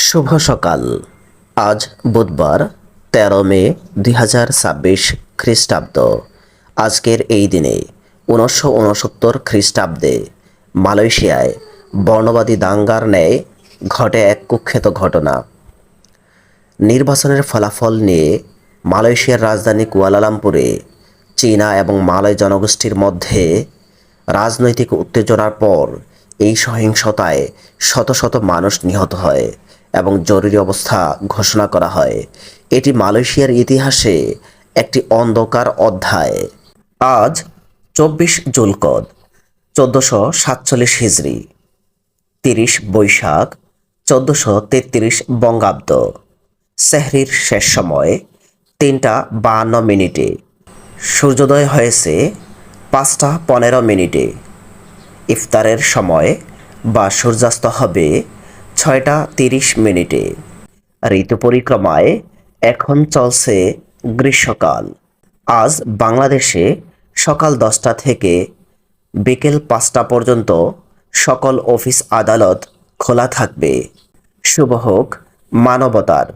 শুভ সকাল। আজ বুধবার ১৩ মে ২০২৬ খ্রিস্টাব্দ। আজকের এই দিনে ১৯৬৯ খ্রিস্টাব্দে মালয়েশিয়ায় বর্ণবাদী দাঙ্গার ন্যায় ঘটে এক কুখ্যাত ঘটনা। নির্বাচনের ফলাফল নিয়ে মালয়েশিয়ার রাজধানী কুয়ালালামপুরে চীনা এবং মালয় জনগোষ্ঠীর মধ্যে রাজনৈতিক উত্তেজনার পর এই সহিংসতায় শত শত মানুষ নিহত হয় এবং জরুরি অবস্থা ঘোষণা করা হয়। এটি মালয়েশিয়ার ইতিহাসে একটি অন্ধকার অধ্যায়। আজ ২৪ জুলকদ ১৪৪৭ হিজরি, ৩০ বৈশাখ ১৪৩৩ বঙ্গাব্দ। সেহরির শেষ সময় ৩টা ৫২ মিনিটে। সূর্যোদয় হয়েছে ৫টা ১৫ মিনিটে। ইফতারের সময় বা সূর্যাস্ত হবে ৬টা ৩০ মিনিটে। ঋতু পরিক্রমায় এখন চলছে গ্রীষ্মকাল। আজ বাংলাদেশে সকাল ১০টা থেকে বিকেল ৫টা পর্যন্ত সকল অফিস আদালত খোলা থাকবে। শুভ হোক মানবতার।